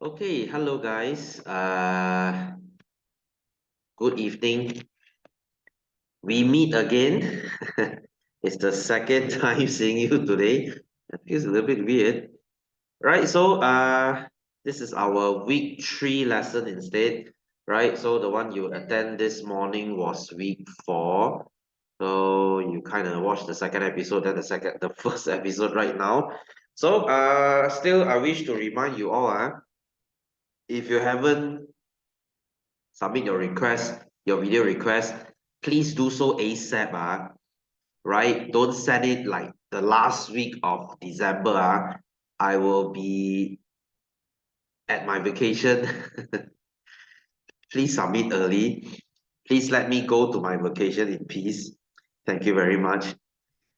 Okay, hello guys. Good evening. We meet again. It's the second time seeing you today. It feels a little bit weird. Right, so this is our week 3 lesson instead. Right, so the one you attend this morning was week 4. So you kind of watched the second episode, then the first episode right now. So still I wish to remind you all, if you haven't submit your request, your video request, please do so ASAP, right? Don't send it like the last week of December, I will be at my vacation. Please submit early. Please let me go to my vacation in peace. Thank you very much.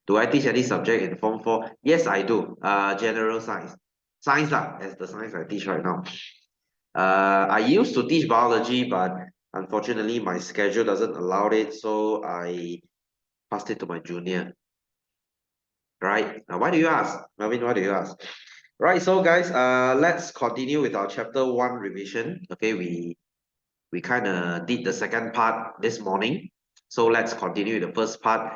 Do I teach any subject in Form 4? Yes, I do. General science. Science lah, as the science I teach right now. I used to teach biology, but unfortunately my schedule doesn't allow it, so I passed it to my junior. Right? Now, why do you ask? Melvin, why do you ask? Right, so guys, let's continue with our chapter 1 revision. Okay, we kind of did the second part this morning. So let's continue the first part.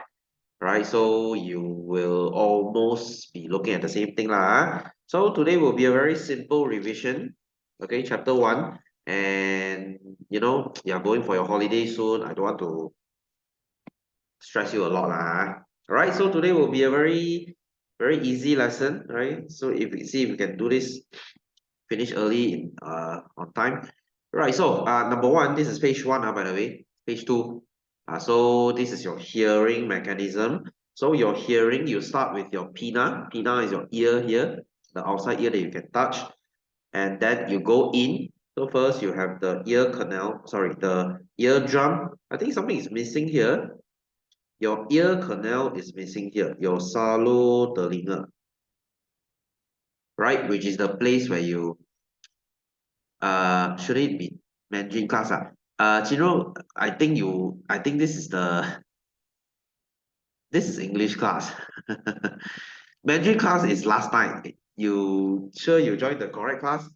Right, so you will almost be looking at the same thing lah. So today will be a very simple revision. Okay, chapter 1. And you're going for your holiday soon. I don't want to stress you a lot lah. All right, so today will be a very easy lesson, right? So if we see if we can do this, finish early in on time. Right, so number 1, this is page 1, by the way. Page 2. So this is your hearing mechanism. So your hearing, you start with your pinna. Pinna is your ear here, the outside ear that you can touch. And then you go in. So first you have the ear canal, sorry, the eardrum. I think something is missing here. Your ear canal is missing here, your Salo-telinga, right? Which is the place where you, should it be Mandarin class? Chino, I think this is English class. Mandarin class is last time. You sure you joined the correct class?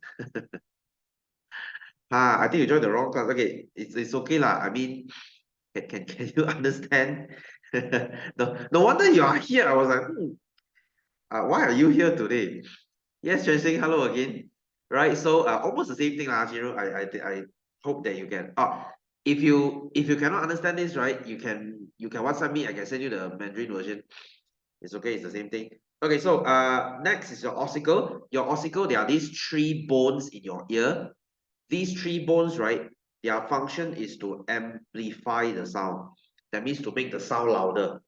I think you joined the wrong class. Okay, it's okay lah. I mean, can you understand? No wonder you are here. I was like, why are you here today? Yes, Chen hello again. Right, so almost the same thing, Shiro. I hope that you can. If you cannot understand this, right, you can WhatsApp me. I can send you the Mandarin version. It's okay. It's the same thing. Okay, so next is your ossicle. Your ossicle, there are these 3 bones in your ear. These 3 bones, right, their function is to amplify the sound. That means to make the sound louder.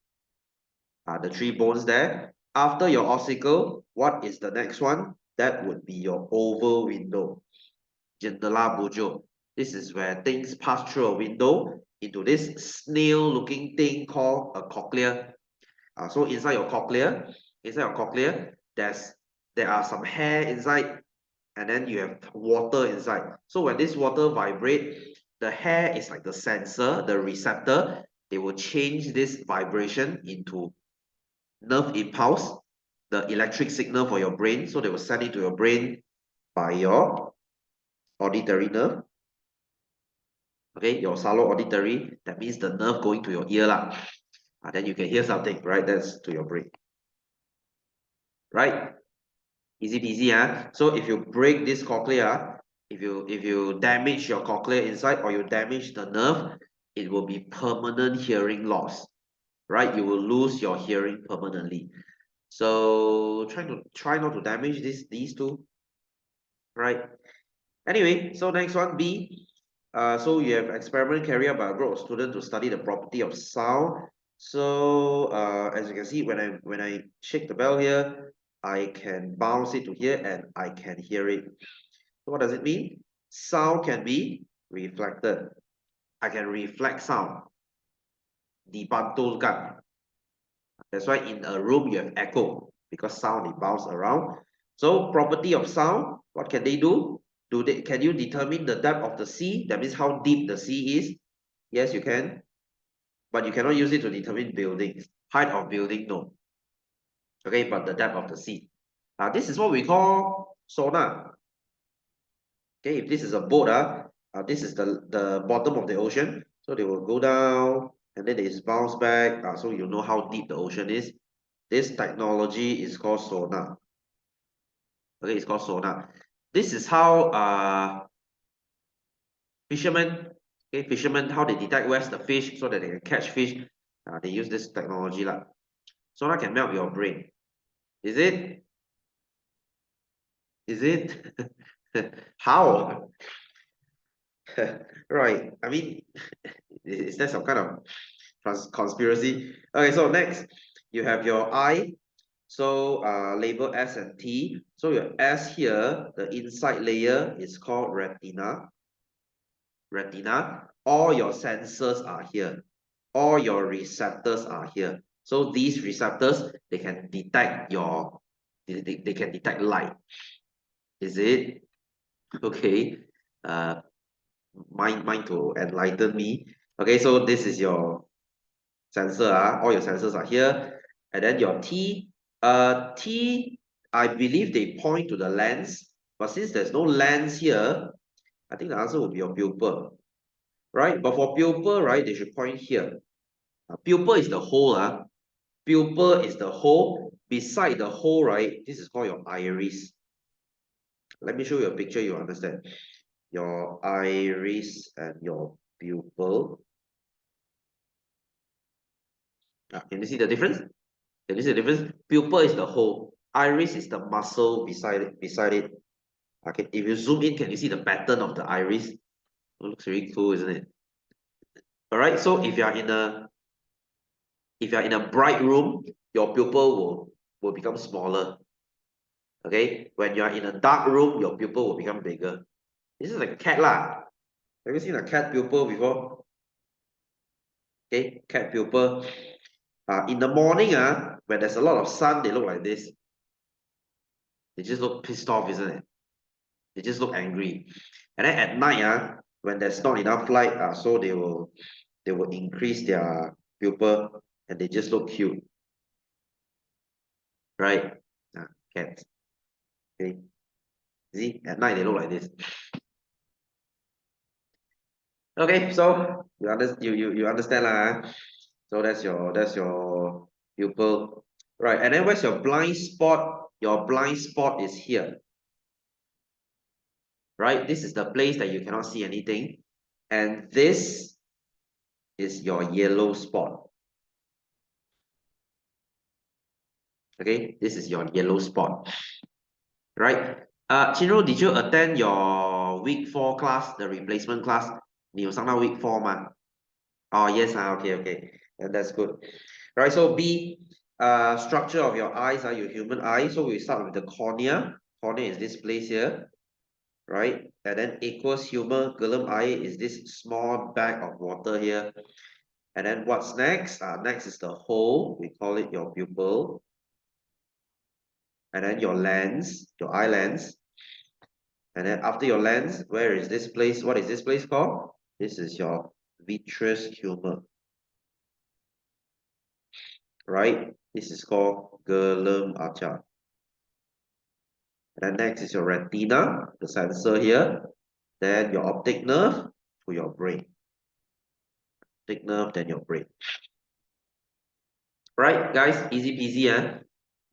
The 3 bones there. After your ossicle, what is the next one? That would be your oval window. Jendela bujo. This is where things pass through a window into this snail-looking thing called a cochlea. So inside your cochlea, there are some hair inside, and then you have water inside. So when this water vibrate, the hair is like the sensor, the receptor. They will change this vibration into nerve impulse, the electric signal for your brain. So they will send it to your brain by your auditory nerve. Okay, your salo-auditory, that means the nerve going to your ear lah. Then you can hear something, right? That's to your brain. Right? Easy peasy, So if you break this cochlea, if you damage your cochlea inside or you damage the nerve, it will be permanent hearing loss. Right? You will lose your hearing permanently. So try not to damage these two. Right? Anyway, so next one, B. So you have experiment carried out by a group of students to study the property of sound. So as you can see, when I shake the bell here, I can bounce it to here and I can hear it. So what does it mean? Sound can be reflected. I can reflect sound. Dipantulkan. That's why in a room you have echo because sound it bounce around. So property of sound, what can they do? Can you determine the depth of the sea? That means how deep the sea is. Yes, you can, but you cannot use it to determine buildings. Height of building, no. Okay, but the depth of the sea. This is what we call sonar. Okay, if this is a boat, this is the bottom of the ocean. So they will go down and then they bounce back. So you know how deep the ocean is. This technology is called sonar. Okay, it's called sonar. This is how fishermen, okay, fishermen, how they detect where's the fish so that they can catch fish. They use this technology lah. Sonar can melt your brain. Is it? Is it? How? Right. I mean, is there some kind of conspiracy? Okay, so next, you have your eye. So label S and T. So your S here, the inside layer is called retina. Retina. All your sensors are here. All your receptors are here. So these receptors, they can detect they can detect light. Is it? Okay. Mind to enlighten me. Okay, so this is your sensor. All your sensors are here. And then your T. T, I believe they point to the lens. But since there's no lens here, I think the answer will be your pupil. Right? But for pupil, right, they should point here. Pupil is the hole. Pupil is the hole. Beside the hole, right, this is called your iris. Let me show you a picture, you understand. Your iris and your pupil. Can you see the difference? Can you see the difference? Pupil is the hole. Iris is the muscle beside it. Okay, if you zoom in, can you see the pattern of the iris? It looks really cool, isn't it? All right, so if you're in a bright room, your pupil will become smaller. Okay, when you are in a dark room, your pupil will become bigger. This is like a cat lah. Have you seen a cat pupil before? Okay, cat pupil. In the morning, when there's a lot of sun, they look like this. They just look pissed off, isn't it? They just look angry. And then at night, when there's not enough light, so they will increase their pupil and they just look cute. Right? Cats. Okay. See, at night they look like this. Okay, so you understand lah. So that's your pupil. Right, and then where's your blind spot? Your blind spot is here. Right, this is the place that you cannot see anything. And this is your yellow spot. Okay, this is your yellow spot. Right. Chinro, did you attend your week 4 class, the replacement class? 你有上到 week 4 吗? Oh, yes, okay. And that's good. Right, so B, structure of your eyes, your human eye. So we start with the cornea. Cornea is this place here, right? And then aqueous humor, gulum eye is this small bag of water here. And then what's next? Next is the hole. We call it your pupil. And then your lens, your eye lens. And then after your lens, where is this place? What is this place called? This is your vitreous humor. Right? This is called gulum archa. And then next is your retina, the sensor here. Then your optic nerve to your brain. Optic nerve, then your brain. Right, guys? Easy peasy,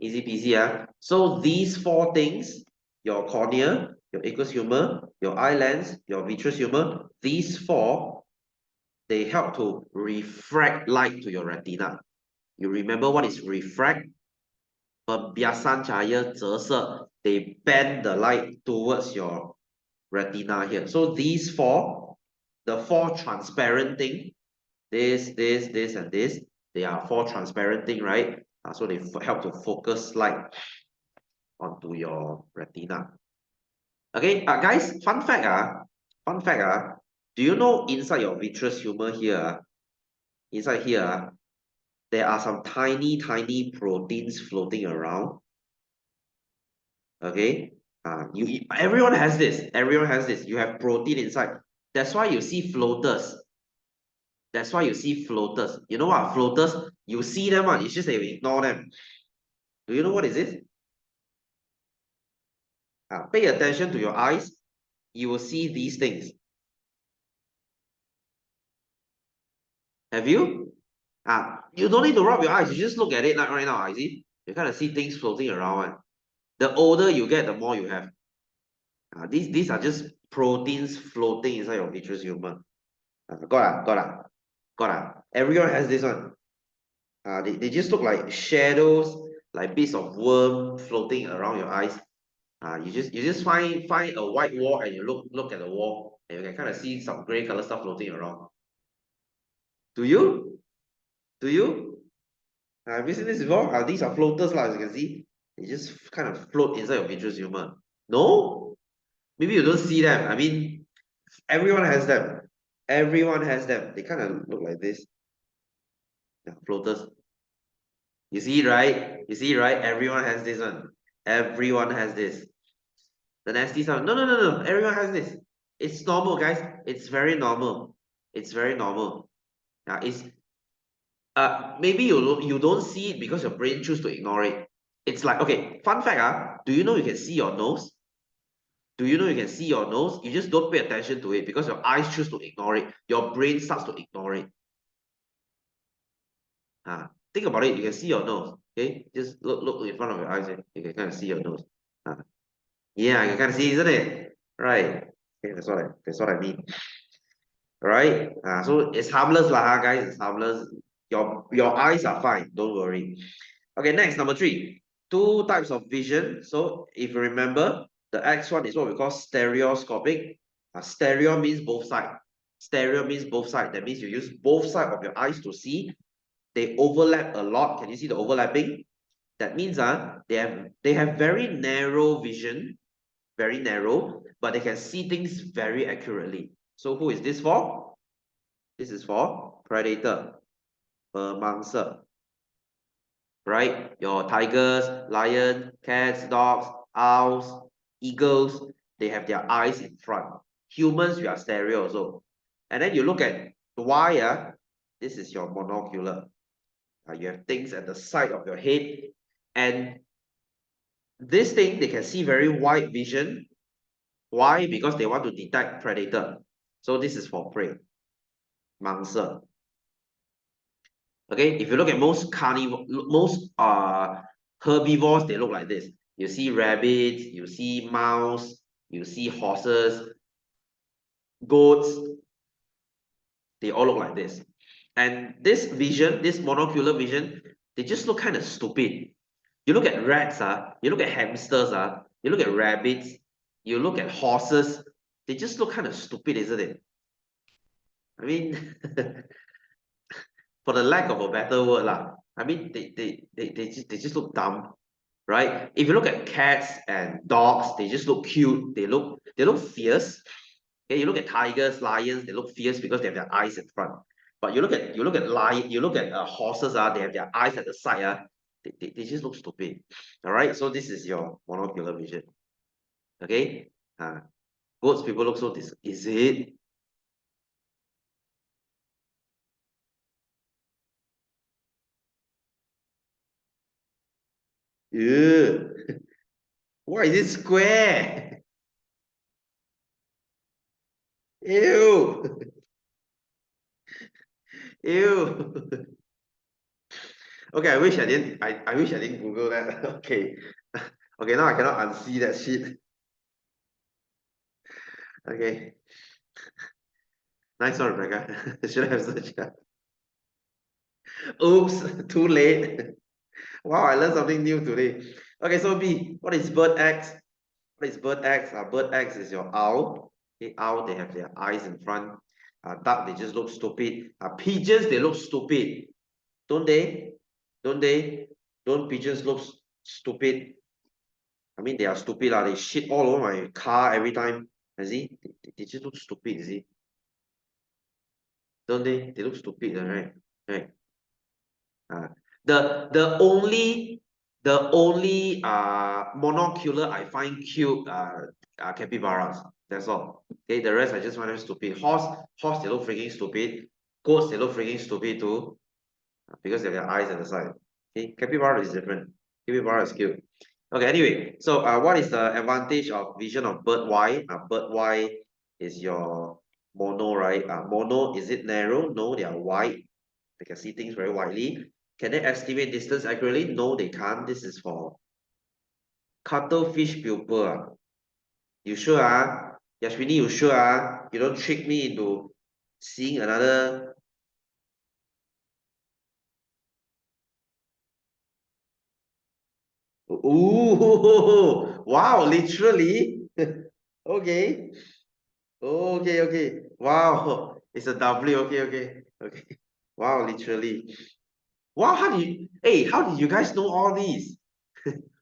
Easy peasy, So these 4 things, your cornea, your aqueous humor, your eye lens, your vitreous humor, these 4, they help to refract light to your retina. You remember what is refract? Pembiasan cahaya折射. They bend the light towards your retina here. So these 4, the 4 transparent thing, this, and this, they are 4 transparent thing, right? So they help to focus light onto your retina. Okay, guys, fun fact, do you know inside your vitreous humor here, inside here, there are some tiny proteins floating around. Okay, everyone has this. Everyone has this. You have protein inside. That's why you see floaters. That's why you see floaters. You know what? Floaters, you see them, it's just that you ignore them. Do you know what is it? Pay attention to your eyes. You will see these things. Have you? You don't need to rub your eyes. You just look at it like right now. You see? You kind of see things floating around. The older you get, the more you have. These are just proteins floating inside your vitreous humor. Got. Everyone has this one. They just look like shadows, like bits of worm floating around your eyes. You just find a white wall and you look at the wall and you can kind of see some gray color stuff floating around. Do you? Do you? Have you seen this before? These are floaters, as you can see. They just kind of float inside your vitreous humor. No? Maybe you don't see them. I mean, everyone has them. Everyone has them. They kind of look like this. Yeah, floaters. You see, right? You see, right? Everyone has this one. Everyone has this. The nasty sound. No. Everyone has this. It's normal, guys. It's very normal. It's very normal. It's maybe you don't see it because your brain choose to ignore it. It's like, okay, fun fact, do you know you can see your nose? Do you know you can see your nose? You just don't pay attention to it because your eyes choose to ignore it. Your brain starts to ignore it. Think about it. You can see your nose. Okay, just look in front of your eyes. You can kind of see your nose. Yeah, you can kind of see, isn't it? Right. Okay, that's what I mean. Right? So it's harmless lah, guys. It's harmless. Your eyes are fine. Don't worry. Okay, next, number 3. Two types of vision. So if you remember, the X one is what we call stereoscopic. Stereo means both sides. Stereo means both sides. That means you use both sides of your eyes to see. They overlap a lot. Can you see the overlapping? That means they have very narrow vision, very narrow, but they can see things very accurately. So who is this for? This is for predator, mangsa. Right? Your tigers, lion, cats, dogs, owls, eagles, they have their eyes in front. Humans, we are stereo also. And then you look at Y, this is your monocular. You have things at the side of your head. And this thing, they can see very wide vision. Why? Because they want to detect predator. So this is for prey, mangsa. Okay, if you look at most herbivores, they look like this. You see rabbits, you see mouse, you see horses, goats, they all look like this. And this vision, this monocular vision, they just look kind of stupid. You look at rats, you look at hamsters, you look at rabbits, you look at horses, they just look kind of stupid, isn't it? I mean, for the lack of a better word, I mean, they just look dumb, right? If you look at cats and dogs, they just look cute. They look fierce. Okay, you look at tigers, lions, they look fierce because they have their eyes in front. But you look at horses, they have their eyes at the side, they just look stupid. All right, so this is your monocular vision. Okay, goats people look so is it? Ew. Why is it square? Ew. Ew. Okay, I wish I didn't Google that. Okay. Okay, now I cannot unsee that shit. Okay. Nice one, Rebecca. Should I have searched that? Oops, too late. Wow, I learned something new today. Okay, so B, what is bird X? What is bird X? Bird X is your owl. Okay, owl, they have their eyes in front. Duck, they just look stupid. Pigeons, they look stupid. Don't they? Don't they? Don't pigeons look stupid? I mean, they are stupid. They shit all over my car every time. You see? They just look stupid, you see? Don't they? They look stupid, right? Right. Uh, the only monocular I find cute are capybaras. That's all. Okay, the rest I just find them stupid. Horse they look freaking stupid. Goats they look freaking stupid too, because they have their eyes at the side. Okay, capybara is different. Capybara is cute. Okay, anyway, so what is the advantage of vision of bird Y? Bird Y is your mono, right? Mono, is it narrow? No, they are wide. They can see things very widely. Can they estimate distance accurately? No, they can't. This is for cuttlefish pupil. You sure? Yashwini, you sure? You don't trick me into seeing another. Ooh, wow, literally. Okay. Okay, okay. Wow, it's a W. Okay, okay, okay. Wow, literally. Wow, how did you guys know all these?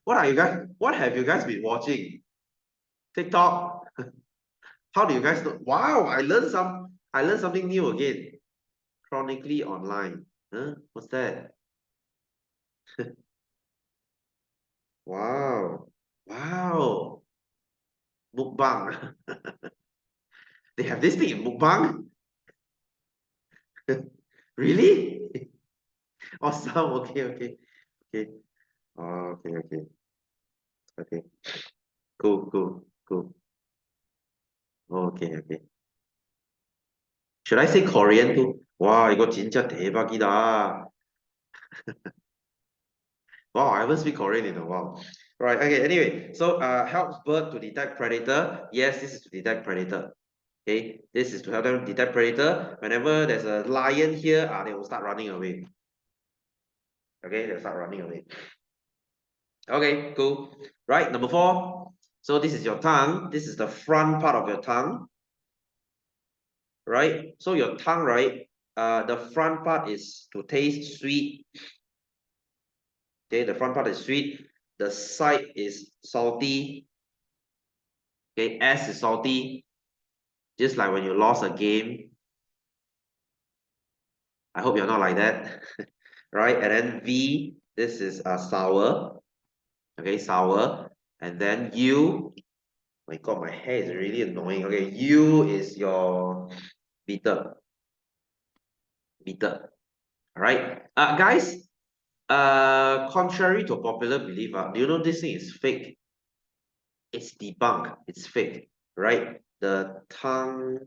What have you guys been watching? TikTok? How do you guys know? Wow, I learned something new again. Chronically online. Huh? What's that? Wow. Wow. Mukbang. They have this thing in mukbang? Really? Awesome. Okay, okay. Okay. Oh, okay, okay. Okay. Cool, cool, cool. Okay, okay. Should I say Korean too? 와, 이거 진짜 대박이다. Wow, I haven't speak Korean in a while. Right, okay, anyway, so helps bird to detect predator. Yes, this is to detect predator. Okay, this is to help them detect predator. Whenever there's a lion here, they will start running away. Okay, they'll start running away. Okay, cool. Right, number 4. So this is your tongue. This is the front part of your tongue. Right? So your tongue, right? The front part is to taste sweet. Okay, the front part is sweet. The side is salty. Okay, S is salty. Just like when you lost a game. I hope you're not like that. Right? And then V, this is sour. Okay, sour. And then U, my God, my hair is really annoying. Okay, U is your bitter. Bitter. All right. Guys, contrary to popular belief, do you know this thing is fake? It's debunked. It's fake, right? The tongue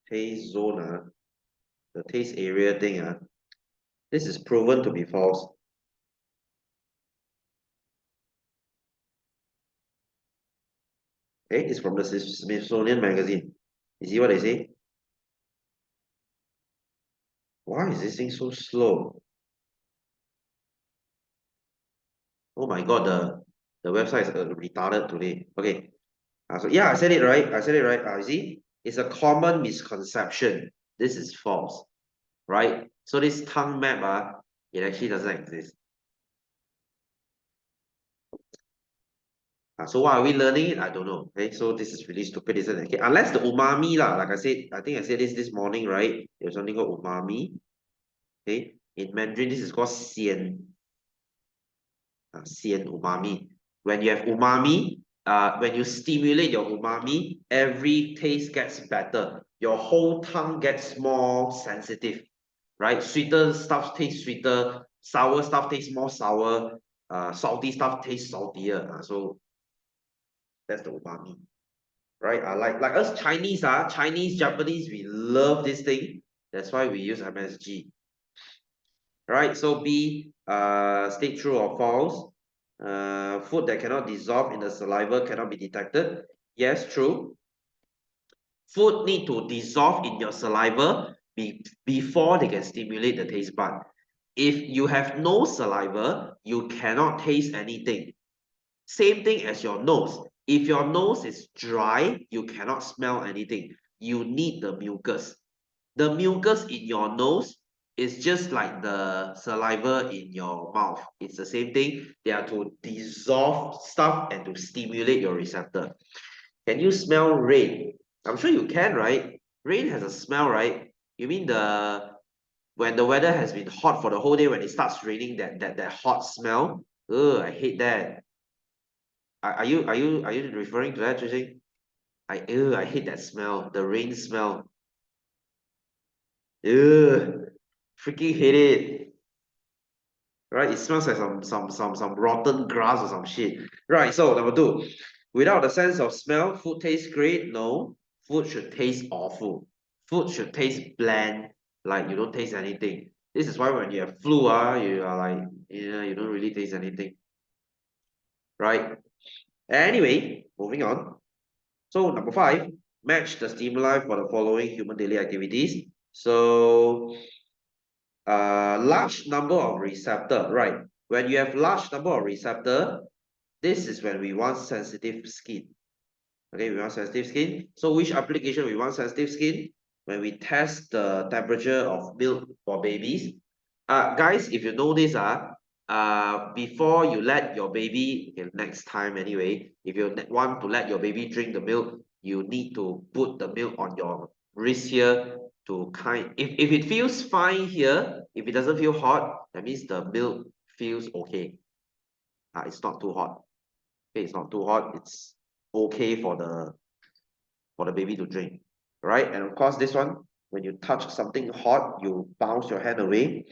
taste zone, the taste area thing, this is proven to be false. Okay, it's from the Smithsonian magazine. You see what they say? Why is this thing so slow? Oh my God, the website is retarded today. Okay, so yeah, I said it right. I said it right. You see, it's a common misconception. This is false, right? So this tongue map, it actually doesn't exist. So why are we learning it? I don't know. Okay, so this is really stupid, isn't it? Okay, unless the umami lah, like I said, I think I said this morning, right? There's something called umami. Okay, in Mandarin, this is called xian. Xian umami. When you have umami, when you stimulate your umami, every taste gets better. Your whole tongue gets more sensitive, right? Sweeter stuff tastes sweeter, sour stuff tastes more sour, salty stuff tastes saltier. So that's the umami, right? Like us Chinese, Chinese, Japanese, we love this thing. That's why we use MSG. Right, so B, state true or false. Food that cannot dissolve in the saliva cannot be detected. Yes, true. Food need to dissolve in your saliva before they can stimulate the taste bud. If you have no saliva, you cannot taste anything. Same thing as your nose. If your nose is dry, you cannot smell anything. You need the mucus. The mucus in your nose is just like the saliva in your mouth. It's the same thing. They are to dissolve stuff and to stimulate your receptor. Can you smell rain? I'm sure you can, right? Rain has a smell, right? You mean when the weather has been hot for the whole day, when it starts raining, that hot smell? Ugh, I hate that. Are you referring to that, Trisha? I hate that smell, the rain smell. Ugh, freaking hate it. right? It smells like some rotten grass or some shit. Right, so number two, without the sense of smell, food tastes great. No, food should taste awful. Food should taste bland, like you don't taste anything. This is why when you have flu, you are like, yeah, you don't really taste anything, right? Anyway, moving on. So number five, match the stimuli for the following human daily activities. So large number of receptor, right? When you have large number of receptor, this is when we want sensitive skin. Okay, we want sensitive skin. So which application we want sensitive skin? When we test the temperature of milk for babies. Guys, if you know this, before you let your baby, okay, next time anyway, if you want to let your baby drink the milk, you need to put the milk on your wrist here to if it feels fine here, if it doesn't feel hot, that means the milk feels okay. It's not too hot. Okay, it's not too hot. It's okay for the baby to drink, right? And of course, this one, when you touch something hot, you bounce your hand away.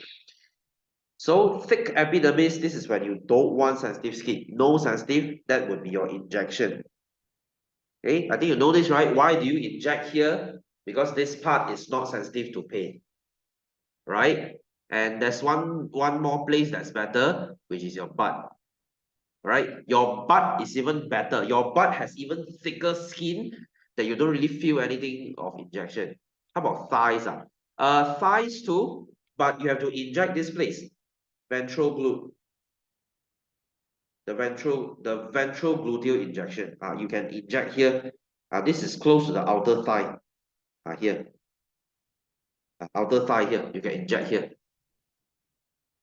So thick epidermis, this is when you don't want sensitive skin. No sensitive, that would be your injection. Okay, I think you know this, right? Why do you inject here? Because this part is not sensitive to pain, right? And there's one more place that's better, which is your butt, right? Your butt is even better. Your butt has even thicker skin that you don't really feel anything of injection. How about thighs? Thighs too, but you have to inject this place, ventral glute. The ventral gluteal injection. You can inject here. This is close to the outer thigh. Here. Outer thigh here. You can inject here.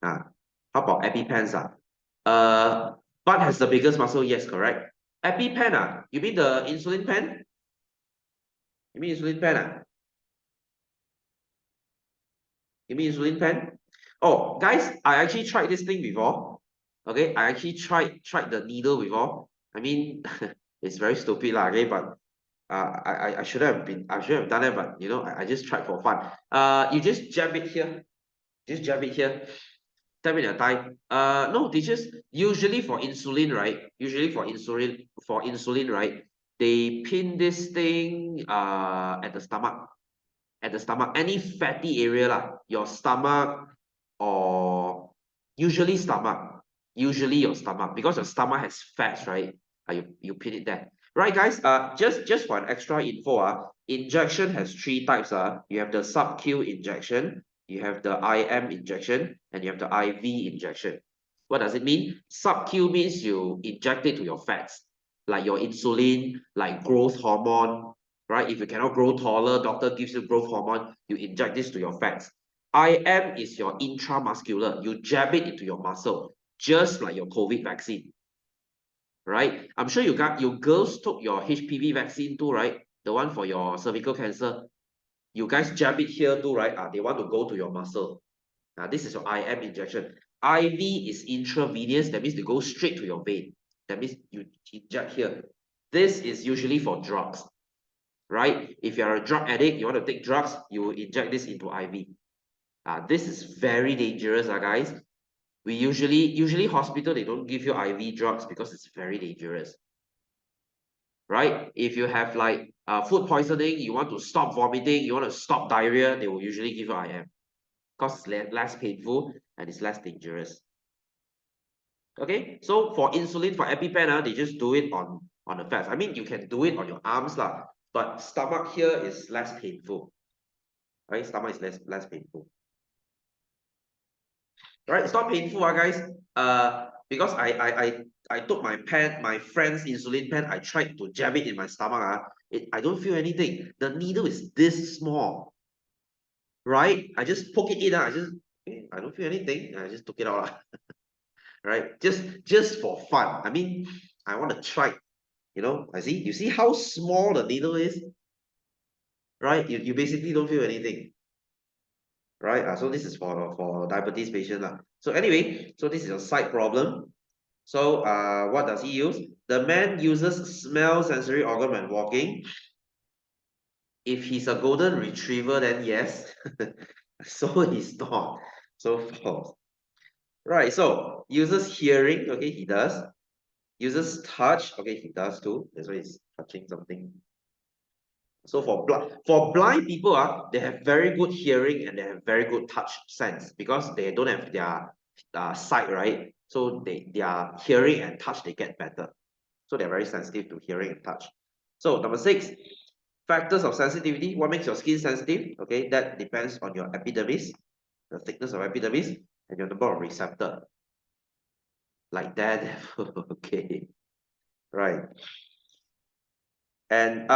How about EpiPens? Butt has the biggest muscle. Yes, correct. EpiPen. You mean the insulin pen? You mean insulin pen? You mean insulin pen? Oh, guys, I actually tried this thing before. Okay, I actually tried the needle before. I mean, it's very stupid lah. Okay, but I should have done it, but you know, I just tried for fun. You just jab it here. Just jab it here. Tap in your thigh. No, they just usually for insulin, right? Usually for insulin, right? They pin this thing at the stomach. At the stomach, any fatty area lah, your stomach or usually your stomach, because your stomach has fats, right? You pin it there. Right, guys, just for an extra info, injection has three types. You have the sub-Q injection, you have the IM injection, and you have the IV injection. What does it mean? Sub-Q means you inject it to your fats, like your insulin, like growth hormone, right? If you cannot grow taller, doctor gives you growth hormone, you inject this to your fats. IM is your intramuscular. You jab it into your muscle, just like your COVID vaccine, right? I'm sure you girls took your HPV vaccine too, right? The one for your cervical cancer. You guys jab it here too, right? They want to go to your muscle. This is your IM injection. IV is intravenous. That means they go straight to your vein. That means you inject here. This is usually for drugs, right? If you're a drug addict, you want to take drugs, you inject this into IV. This is very dangerous, guys. We usually hospital, they don't give you IV drugs because it's very dangerous, right? If you have like food poisoning, you want to stop vomiting, you want to stop diarrhea, they will usually give you IM because it's less painful and it's less dangerous. Okay, so for insulin, for EpiPen, they just do it on the fats. I mean, you can do it on your arms lah, but stomach here is less painful. Right, stomach is less painful. Right, it's not painful, guys. Because I took my friend's insulin pen, I tried to jab it in my stomach. I don't feel anything. The needle is this small, right? I just poke it in. I don't feel anything. I just took it out, right? Just for fun. I mean, I want to try. You see how small the needle is, right? You basically don't feel anything, right? So this is for diabetes patient lah. So anyway, so this is a side problem. So what does he use? The man uses smell sensory organ when walking. If he's a golden retriever, then yes. So he's not. So false. Right, so uses hearing, okay, he does. Uses touch, okay, he does too. That's why he's touching something. So for blind people, they have very good hearing and they have very good touch sense because they don't have their sight, right? So their hearing and touch they get better. So they're very sensitive to hearing and touch. So number 6, factors of sensitivity. What makes your skin sensitive? Okay, that depends on your epidermis, the thickness of epidermis, and your number of receptor. Like that. Okay, right. And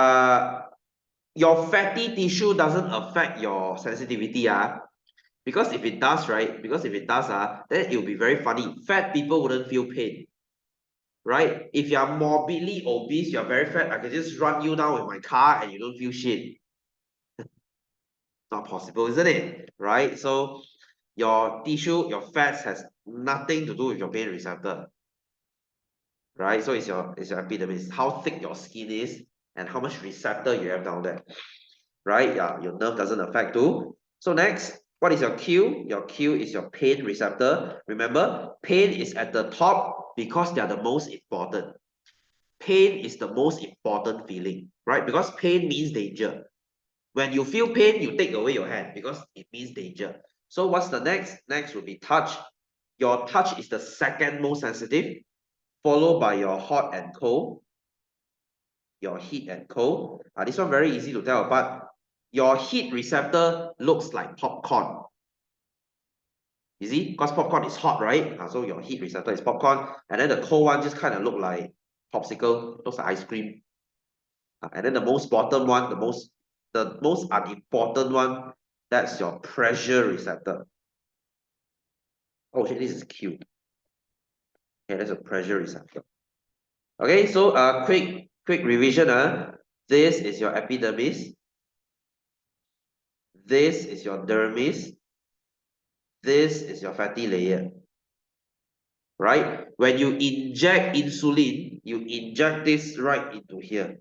your fatty tissue doesn't affect your sensitivity, because if it does, right? Because if it does, then it will be very funny. Fat people wouldn't feel pain, right? If you are morbidly obese, you're very fat, I can just run you down with my car and you don't feel shit. Not possible, isn't it? Right? So your tissue, your fats has nothing to do with your pain receptor, right? So it's your epidermis, how thick your skin is and how much receptor you have down there, right? Yeah, your nerve doesn't affect too. So next, what is your Q? Your Q is your pain receptor. Remember, pain is at the top because they are the most important. Pain is the most important feeling, right? Because pain means danger. When you feel pain, you take away your hand because it means danger. So what's the next? Next will be touch. Your touch is the second most sensitive, followed by your hot and cold, your heat and cold. This one very easy to tell apart. Your heat receptor looks like popcorn. You see, because popcorn is hot, right? So your heat receptor is popcorn, and then the cold one just kind of look like popsicle, looks like ice cream. And then the most bottom one, the most unimportant one, that's your pressure receptor. Oh shit, this is Q. Okay, that's a pressure receptor. Okay, so quick revision. This is your epidermis. This is your dermis. This is your fatty layer. Right? When you inject insulin, you inject this right into here.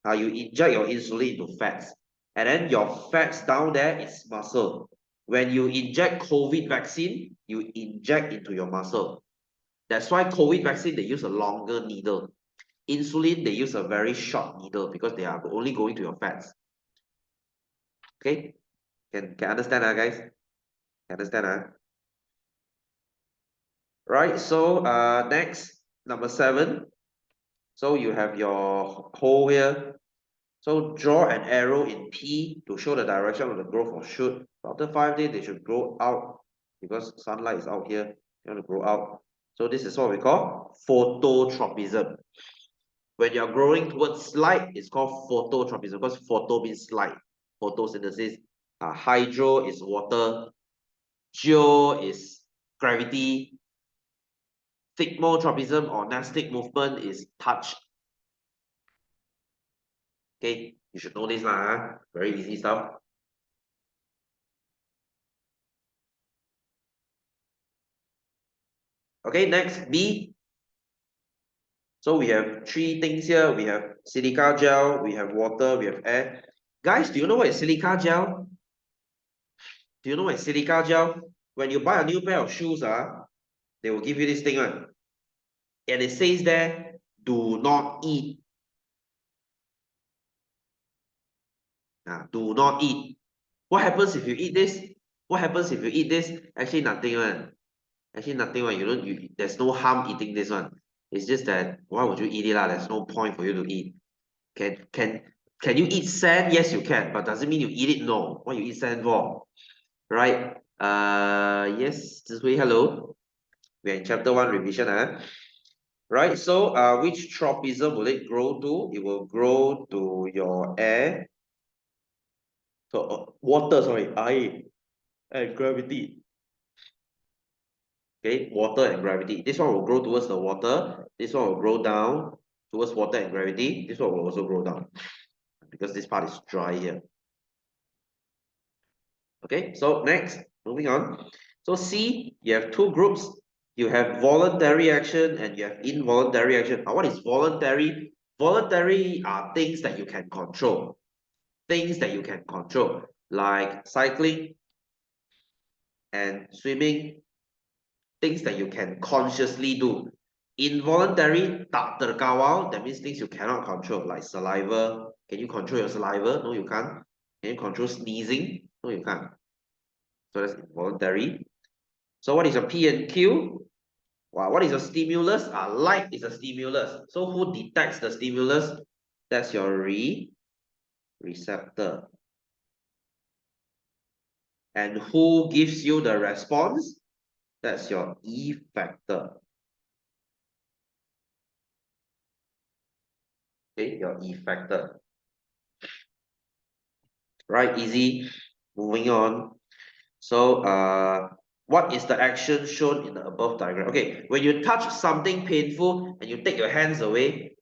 You inject your insulin into fats. And then your fats down there is muscle. When you inject COVID vaccine, you inject into your muscle. That's why COVID vaccine, they use a longer needle. Insulin, they use a very short needle because they are only going to your fats. Okay? Can understand, guys? Can understand, Right, so next, number 7. So you have your hole here. So draw an arrow in P to show the direction of the growth of shoot. After 5 days, they should grow out because sunlight is out here. They want to grow out. So this is what we call phototropism. When you're growing towards light, it's called phototropism because photo means light. Photosynthesis. Hydro is water. Geo is gravity. Thigmotropism or nastic movement is touch. Okay, you should know this lah. Very easy stuff. Okay, next B. So we have 3 things here. We have silica gel, we have water, we have air. Guys, do you know what is silica gel? Do you know what is silica gel? When you buy a new pair of shoes, they will give you this thing, and it says there, do not eat. Do not eat. What happens if you eat this? What happens if you eat this? Actually, nothing, man. Actually, nothing, man. There's no harm eating this one. It's just that why would you eat it? There's no point for you to eat. Can you eat sand? Yes, you can, but does it mean you eat it? No. What you eat sand for? Right? Yes, Zizui, hello. We're in chapter 1 revision, right? So which tropism will it grow to? It will grow to your air. So water, sorry, air and gravity. Okay, water and gravity. This one will grow towards the water. This one will grow down towards water and gravity. This one will also grow down because this part is dry here. Okay, so next, moving on. So C, you have 2 groups. You have voluntary action and you have involuntary action. What is voluntary? Voluntary are things that you can control. Things that you can control, like cycling and swimming things that you can consciously do. Involuntary, tak terkawal, that means things you cannot control, like saliva. Can you control your saliva? No, you can't. Can you control sneezing? No, you can't. So that's involuntary. So what is your P and Q? Wow, what is your stimulus? Light is a stimulus. So who detects the stimulus? That's your receptor. And who gives you the response? That's your effector. Okay, your effector. Right, easy. Moving on. So, what is the action shown in the above diagram? Okay, when you touch something painful and you take your hands away,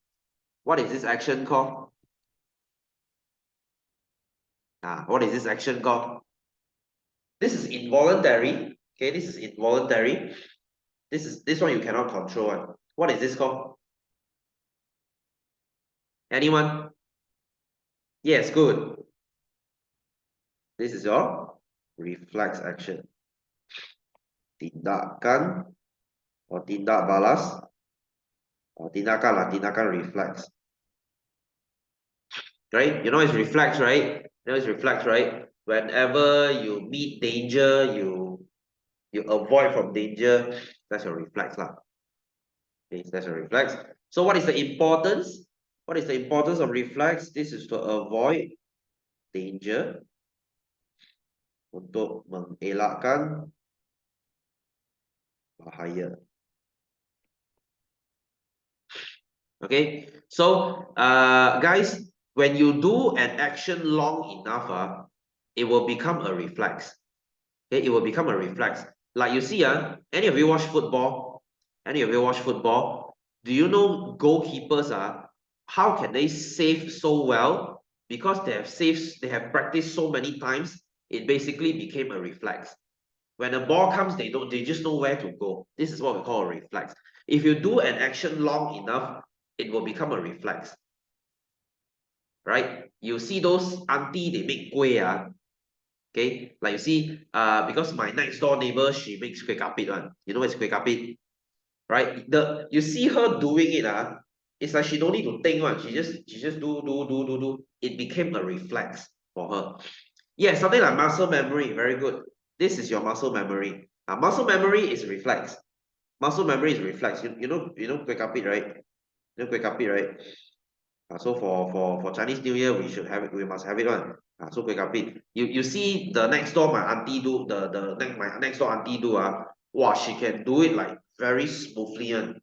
what is this action called? What is this action called? This is involuntary. Okay, this is involuntary. This one you cannot control. What is this called? Anyone? Yes, good. This is your reflex action. Tindakan or tindak balas or tindakan reflex. Right? You know it's reflex, right? You know it's reflex, right? Whenever you meet danger, you avoid from danger. That's your reflex lah. Okay, that's a reflex. So what is the importance? What is the importance of reflex? This is to avoid danger, untuk mengelakkan bahaya. Okay, so guys, when you do an action long enough, it will become a reflex. Okay, it will become a reflex. Like you see, any of you watch football? Any of you watch football? Do you know goalkeepers how can they save so well? Because they have practiced so many times, it basically became a reflex. When a ball comes, they just know where to go. This is what we call a reflex. If you do an action long enough, it will become a reflex. Right? You see those auntie, they make kueh, okay, like you see, because my next door neighbor, she makes kueh kapit one. You know what's kueh kapit? Right? You see her doing it, it's like she don't need to think one. She just do. It became a reflex for her. Yeah, something like muscle memory. Very good. This is your muscle memory. Muscle memory is reflex. Muscle memory is reflex. You know kueh kapit, right? You know kueh kapit, right? So for Chinese New Year, we should have it. We must have it one. So kueh kapit. You see the next door my auntie do my next door auntie do wow, she can do it like very smoothly one.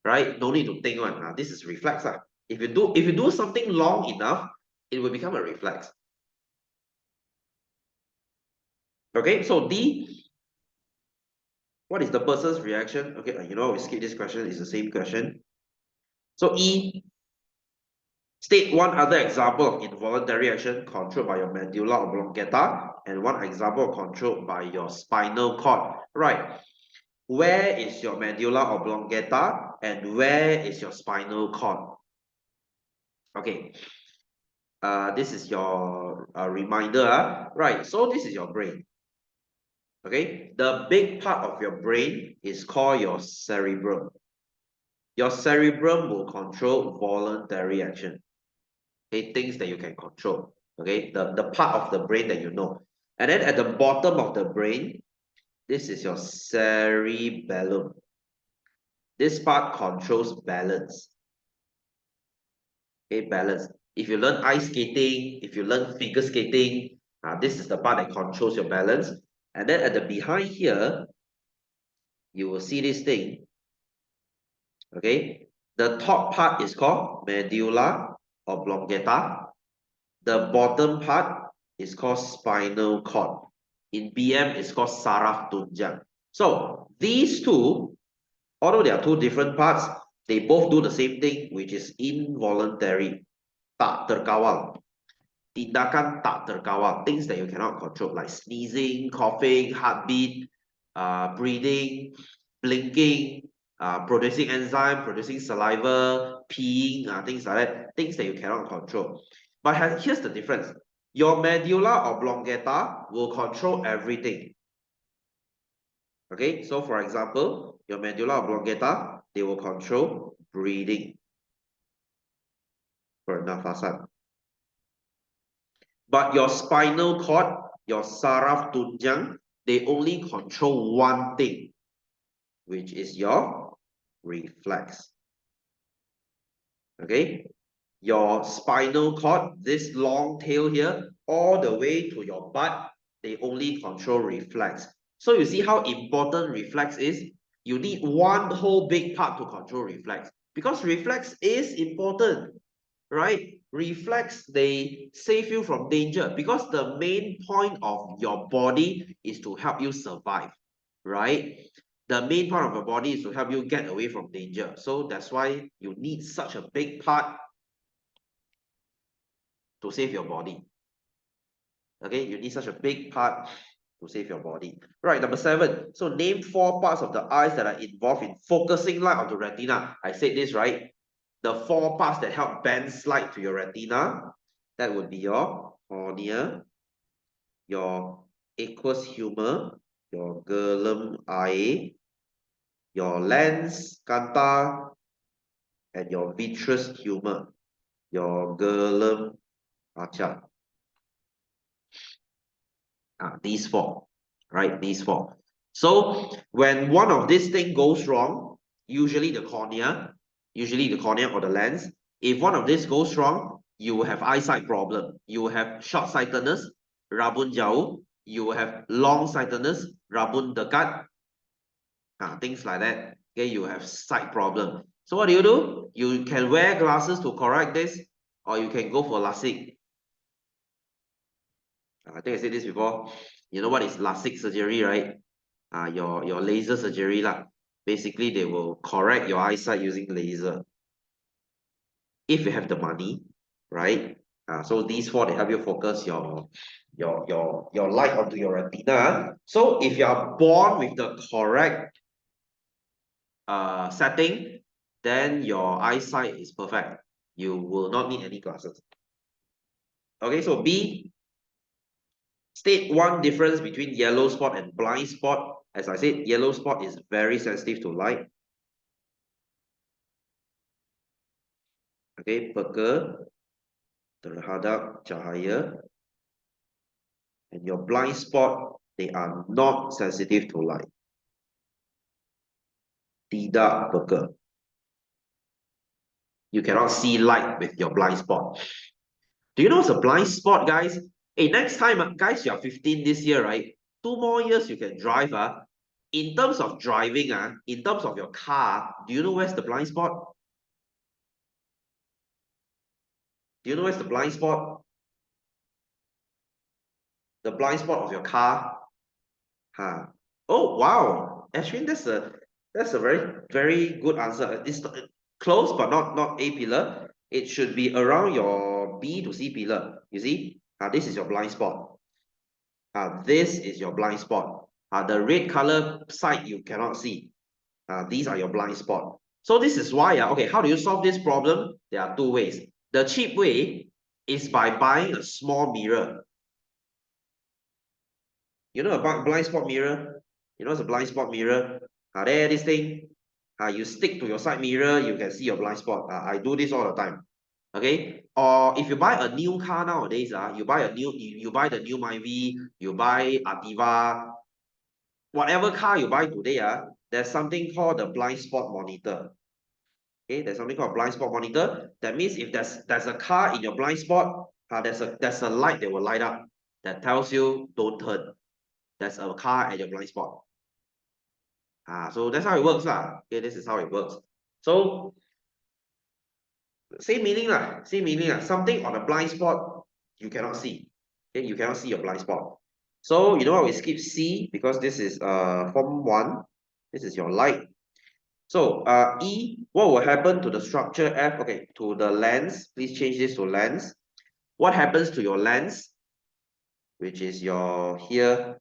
Right? No need to think one. This is reflex If you do something long enough, it will become a reflex. Okay, so D. What is the person's reaction? Okay, you know we skip this question. It's the same question. So E. State one other example of involuntary action controlled by your medulla oblongata and one example controlled by your spinal cord. Right. Where is your medulla oblongata and where is your spinal cord? Okay. This is your reminder. Right. So this is your brain. Okay. The big part of your brain is called your cerebrum. Your cerebrum will control voluntary action. Okay, things that you can control. Okay, the part of the brain that you know. And then at the bottom of the brain, this is your cerebellum. This part controls balance. Okay, balance. If you learn ice skating, if you learn figure skating, this is the part that controls your balance. And then at the behind here, you will see this thing. Okay, the top part is called medulla oblongata. The bottom part is called spinal cord. In BM, it's called saraf tunjang. So these two, although they are two different parts, they both do the same thing, which is involuntary. Tak terkawal. Tindakan tak terkawal. Things that you cannot control, like sneezing, coughing, heartbeat, breathing, blinking, producing enzyme, producing saliva, peeing, things like that. Things that you cannot control. But here's the difference. Your medulla oblongata will control everything. Okay, so for example, your medulla oblongata, they will control breathing. Pernafasan. But your spinal cord, your saraf tunjang, they only control one thing, which is your reflex. Okay, your spinal cord, this long tail here, all the way to your butt, they only control reflex. So you see how important reflex is? You need one whole big part to control reflex, because reflex is important, right? Reflex, they save you from danger, because the main point of your body is to help you survive, right? The main part of your body is to help you get away from danger. So that's why you need such a big part to save your body. Okay, you need such a big part to save your body. Right, number 7. So name 4 parts of the eyes that are involved in focusing light onto retina. I said this, right? The 4 parts that help bend light to your retina, that would be your cornea, your aqueous humor, your Gerlem eye, your lens canta, and your vitreous humor, your Gerlem kaca. These 4, right? These 4. So when one of these things goes wrong, usually the cornea or the lens, if one of these goes wrong, you will have eyesight problem. You will have short-sightedness, rabun jauh. You will have long-sightedness, rabun dekat. Things like that. Okay, you have sight problem. So what do? You can wear glasses to correct this, or you can go for LASIK. I think I said this before. You know what is LASIK surgery, right? Your laser surgery lah. Basically, they will correct your eyesight using laser. If you have the money, right? So these 4, they help you focus your light onto your retina. So if you are born with the correct setting, then your eyesight is perfect. You will not need any glasses. Okay, so B, state one difference between yellow spot and blind spot. As I said, yellow spot is very sensitive to light. Okay, peka terhadap cahaya. And your blind spot, they are not sensitive to light. Tidak peka. You cannot see light with your blind spot. Do you know what's a blind spot, guys? Hey, next time, guys, you are 15 this year, right? 2 more years you can drive. In terms of driving, in terms of your car, do you know where's the blind spot? Do you know where's the blind spot? The blind spot of your car? Oh, wow. Ashwin, that's a very good answer. It's close, but not A pillar. It should be around your B to C pillar. You see? This is your blind spot. This is your blind spot. The red color side you cannot see. These are your blind spot. So this is why, okay, how do you solve this problem? There are 2 ways. The cheap way is by buying a small mirror. You know about blind spot mirror? You know it's a blind spot mirror? There, this thing. You stick to your side mirror, you can see your blind spot. I do this all the time. Okay, or if you buy a new car nowadays, you buy the new Myvi, you buy Ativa, whatever car you buy today, there's something called the blind spot monitor. Okay, there's something called blind spot monitor. That means if there's a car in your blind spot, there's a light that will light up that tells you don't turn. There's a car at your blind spot. So that's how it works lah. Okay, this is how it works. So same meaning lah. Something on a blind spot you cannot see. Okay, you cannot see your blind spot. So you know what? We skip C because this is form 1. This is your light. So E, what will happen to the structure F? Okay, to the lens. Please change this to lens. What happens to your lens? Which is your here.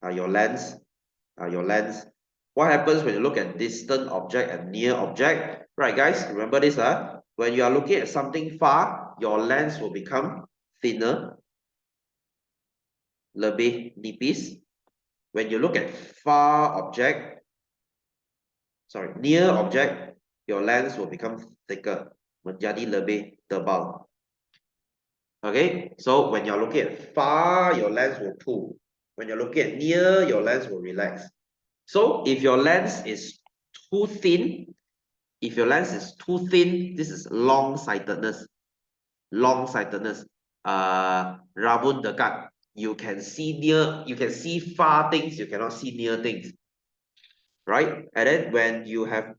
Your lens. Your lens. What happens when you look at distant object and near object? Right, guys, remember this. When you are looking at something far, your lens will become thinner, lebih nipis. When you look at far object, sorry, near object, your lens will become thicker, menjadi lebih tebal. Okay, so when you're looking at far, your lens will pull. When you're looking at near, your lens will relax. So if your lens is too thin, this is long-sightedness. Long-sightedness. Rabun dekat. You can see far things, you cannot see near things. Right? And then when you have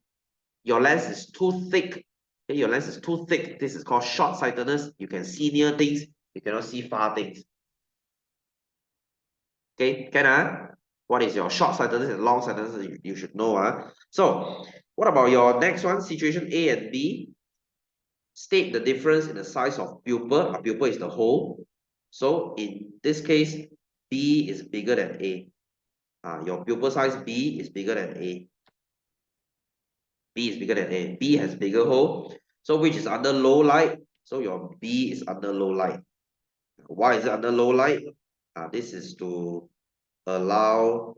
your lens is too thick, okay, your lens is too thick, this is called short-sightedness. You can see near things, you cannot see far things. Okay, can what is your short-sightedness and long-sightedness? You should know. So, what about your next one? Situation A and B. State the difference in the size of pupil. A pupil is the hole. So, in this case, B is bigger than A. Your pupil size B is bigger than A. B is bigger than A. B has bigger hole. So, which is under low light? So, your B is under low light. Why is it under low light? This is to allow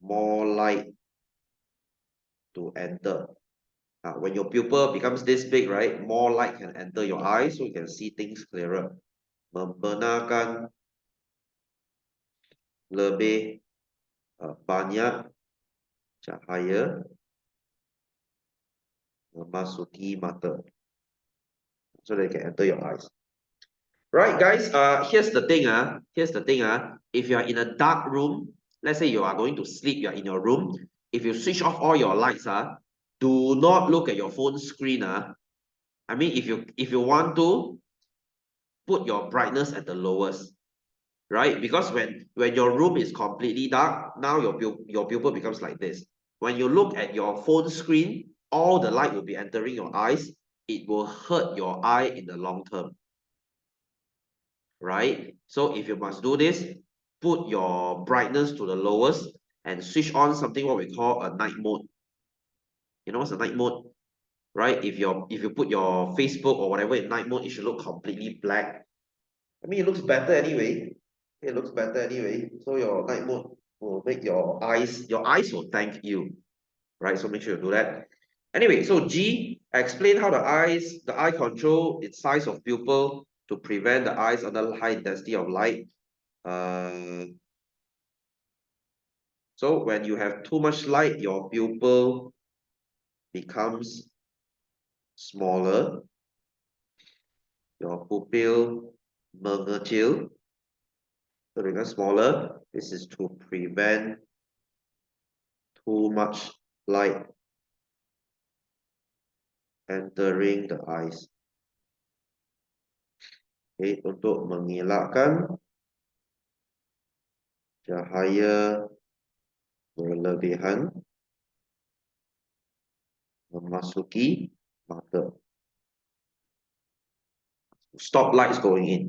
more light to enter. When your pupil becomes this big, right, more light can enter your eyes, so you can see things clearer. Membenarkan lebih banyak cahaya memasuki mata, so they can enter your eyes. Right, guys. Here's the thing. Here's the thing. If you are in a dark room, let's say you are going to sleep, you are in your room. If you switch off all your lights, do not look at your phone screen. I mean, if you want to, put your brightness at the lowest, right? Because when your room is completely dark, now your pupil becomes like this. When you look at your phone screen, all the light will be entering your eyes. It will hurt your eye in the long term, right? So if you must do this, put your brightness to the lowest and switch on something what we call a night mode. You know what's a night mode? Right? If you put your Facebook or whatever in night mode, it should look completely black. I mean, it looks better anyway. It looks better anyway. So your night mode will make your eyes will thank you, right? So make sure you do that. Anyway, so G, explain how the eye control its size of pupil to prevent the eyes under high intensity of light. So when you have too much light, your pupil becomes smaller. Your pupil mengecil, so it becomes smaller. This is to prevent too much light entering the eyes. Okay, untuk mengelakkan cahaya berlebihan memasuki mata. Stop lights going in.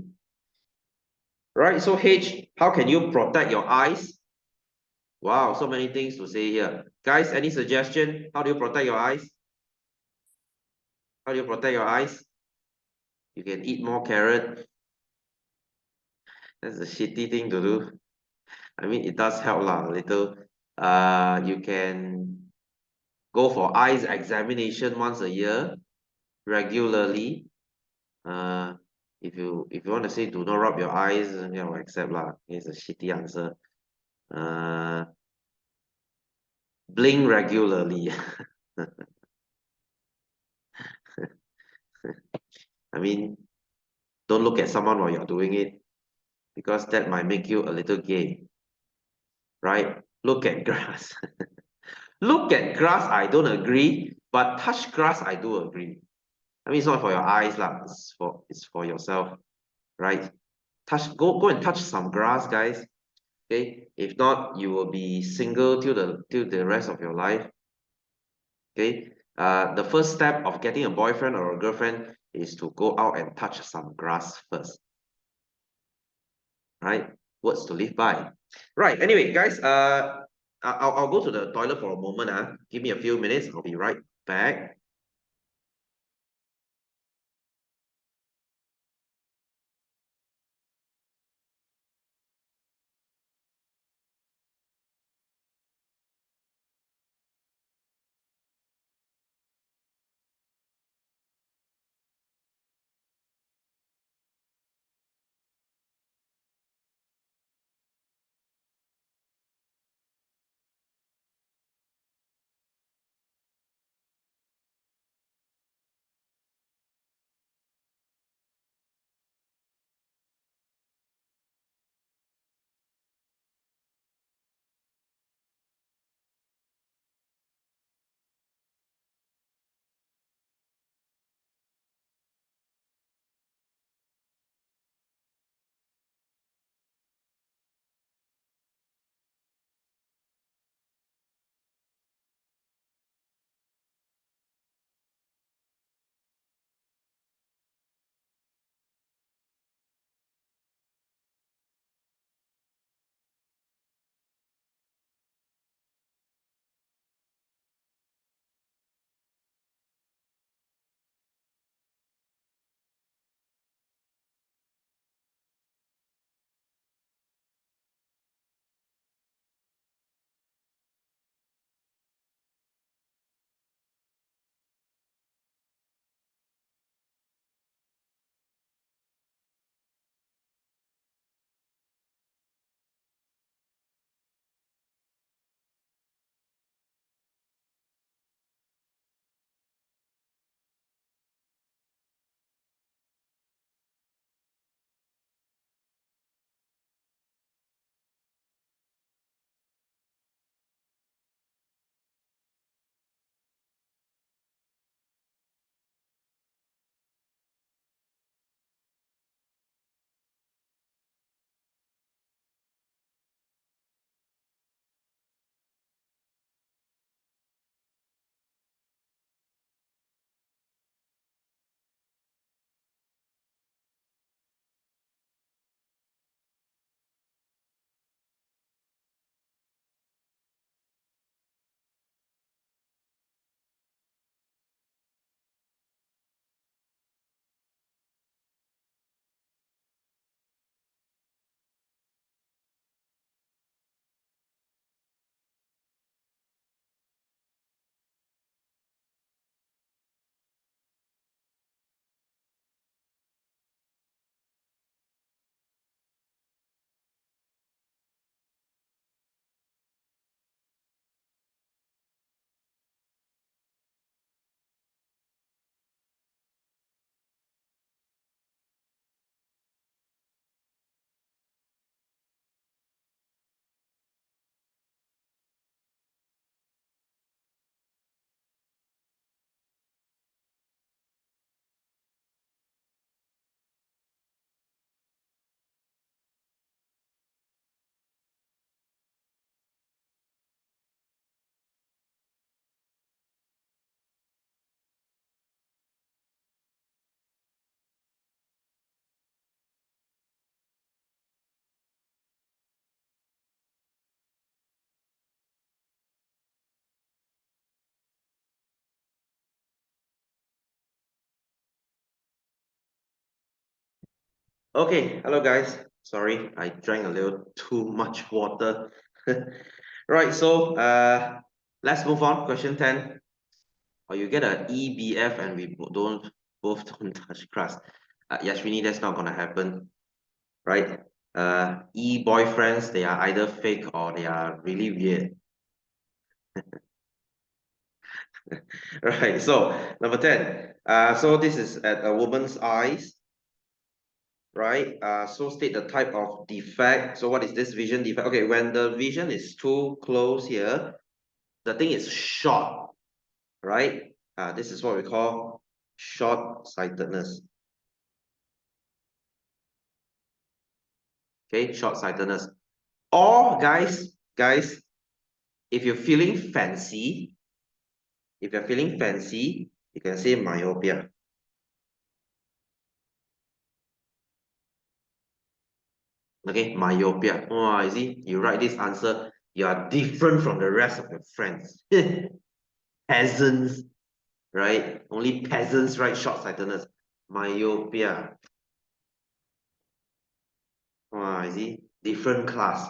Right, so H, how can you protect your eyes? Wow, so many things to say here. Guys, any suggestion? How do you protect your eyes? How do you protect your eyes? You can eat more carrot. That's a shitty thing to do. I mean, it does help a little. You can go for eyes examination once a year, regularly. If you want to say do not rub your eyes, then I'll accept lah. It's a shitty answer. Blink regularly. I mean, don't look at someone while you're doing it, because that might make you a little gay, right? Look at grass. Look at grass, I don't agree, but touch grass, I do agree. I mean, it's not for your eyes lah. It's for yourself, right? Go and touch some grass, guys. Okay, if not, you will be single till the rest of your life. Okay, the first step of getting a boyfriend or a girlfriend is to go out and touch some grass first. Right? Words to live by. Right. Anyway, guys, I'll go to the toilet for a moment. Give me a few minutes. I'll be right back. Okay, hello guys. Sorry, I drank a little too much water. Right, so let's move on. Question 10. Or you get an EBF and we both don't touch grass. Yashwini, that's not gonna happen, right? E-boyfriends, they are either fake or they are really weird. Right, so number 10. So this is at a woman's eyes, right? So state the type of defect. So what is this vision defect? Okay, when the vision is too close here, the thing is short, right? This is what we call short-sightedness. Okay, short-sightedness. Or guys, if you're feeling fancy, you can say myopia. Okay, myopia. Oh, you see, you write this answer, you are different from the rest of your friends. Peasants, right? Only peasants write short-sightedness. Myopia. Oh, you see, different class,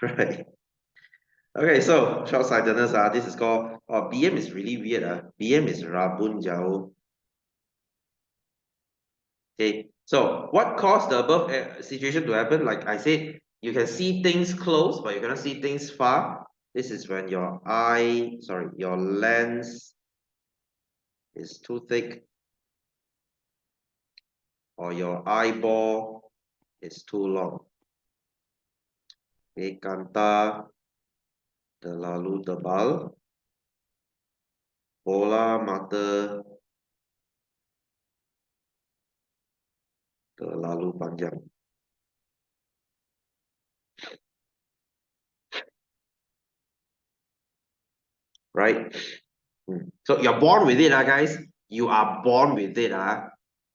right? Okay, so short-sightedness, this is called, BM is really weird. BM is rabun jauh. Okay, so what caused the above situation to happen? Like I said, you can see things close, but you cannot see things far. This is when your your lens is too thick or your eyeball is too long. Okay, kanta terlalu tebal, bola mata terlalu panjang. Right? So you're born with it, guys. You are born with it.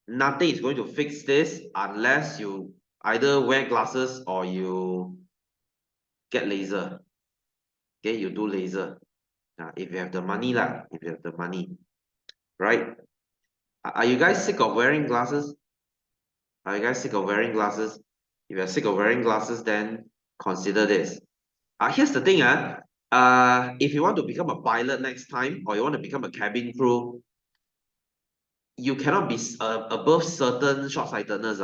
Nothing is going to fix this unless you either wear glasses or you get laser. Okay, you do laser. If you have the money, lah, if you have the money, right? Are you guys sick of wearing glasses? Are you guys sick of wearing glasses? If you're sick of wearing glasses, then consider this. Here's the thing, if you want to become a pilot next time or you want to become a cabin crew, you cannot be above certain short-sightedness.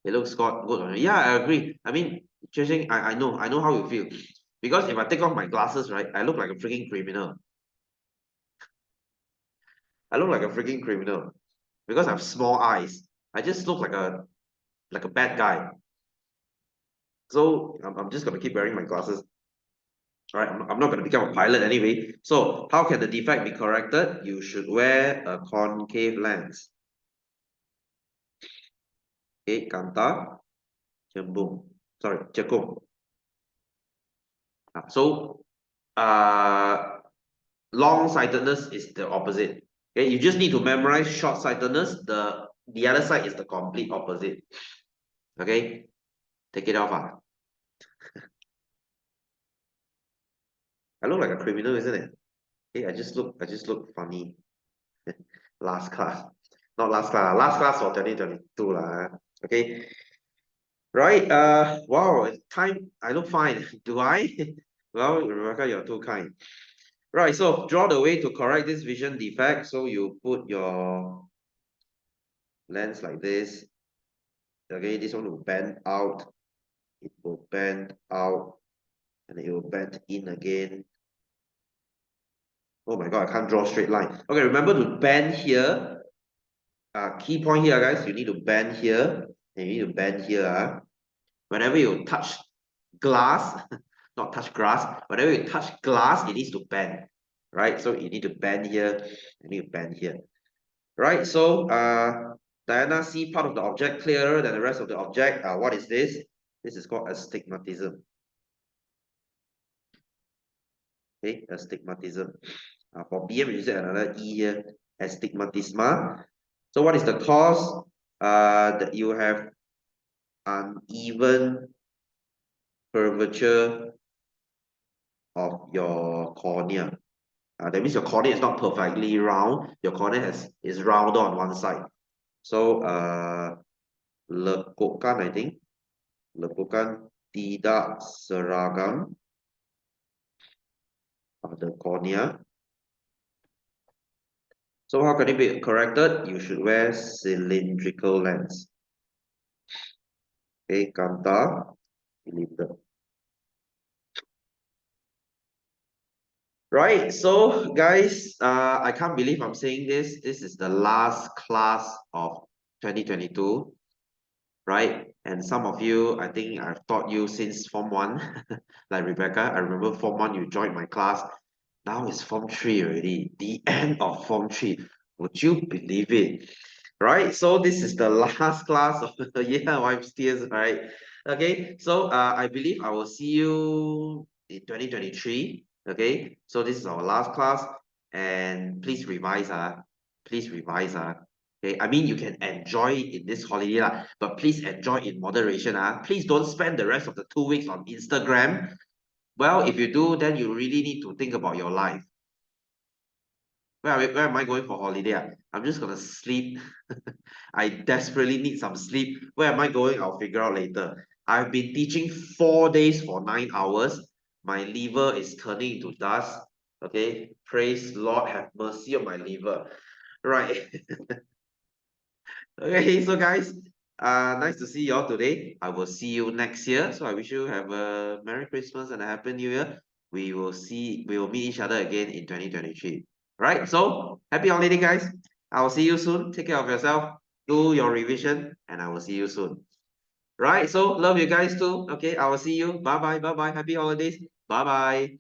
It looks good on you. Yeah, I agree. I mean, Cheng, I know how you feel. Because if I take off my glasses, right, I look like a freaking criminal. I look like a freaking criminal. Because I have small eyes. I just look like a bad guy. So I'm just gonna keep wearing my glasses. All right, I'm not gonna become a pilot anyway. So how can the defect be corrected? You should wear a concave lens. Okay, kanta, cembung. Sorry, cekung. So long-sightedness is the opposite. Okay, you just need to memorize short-sightedness. The other side is the complete opposite. Okay, take it off. I look like a criminal, isn't it? Okay, I just look funny. Last class. Not last class. Last class for 2022. Okay. Right. Wow, time. I look fine. Do I? Well, Rebecca, you're too kind. Right, so draw the way to correct this vision defect. So you put your lens like this. Okay, this one will bend out. It will bend out. And it will bend in again. Oh my god, I can't draw a straight line. Okay, remember to bend here. Key point here, guys. You need to bend here. And you need to bend here. Whenever you touch glass, not touch grass, whenever you touch glass, it needs to bend. Right? So you need to bend here. You need to bend here. Right? So Diana, see part of the object clearer than the rest of the object. What is this? This is called astigmatism. Okay, astigmatism. For BM, you use another E here, astigmatisma. So what is the cause? That you have uneven curvature of your cornea. That means your cornea is not perfectly round. Your cornea is round on one side. So Lekukan, I think. Lekukan tidak seragam pada kornea. So how can it be corrected? You should wear cylindrical lens. Okay, kanta cylinder. Right, so guys, I can't believe I'm saying this. This is the last class of 2022, right? And some of you, I think I've taught you since Form 1, like Rebecca. I remember Form 1, you joined my class. Now it's Form 3 already, the end of Form 3. Would you believe it? Right, so this is the last class of the year wife's tears, right? Okay, so I believe I will see you in 2023. Okay, so this is our last class, and please revise, please revise, okay. I mean, you can enjoy it in this holiday, but please enjoy in moderation, please don't spend the rest of the 2 weeks on Instagram. Well, if you do, then you really need to think about your life. Where am I going for holiday? I'm just gonna sleep. I desperately need some sleep. Where am I going? I'll figure out later. I've been teaching 4 days for 9 hours. My liver is turning into dust. Okay, praise Lord, have mercy on my liver. Right. Okay, so guys, nice to see you all today. I will see you next year. So I wish you have a Merry Christmas and a Happy New Year. We will meet each other again in 2023. Right? So happy holiday, guys. I will see you soon. Take care of yourself. Do your revision, and I will see you soon. Right? So love you guys too. Okay, I will see you. Bye bye. Bye bye. Happy holidays. Bye bye.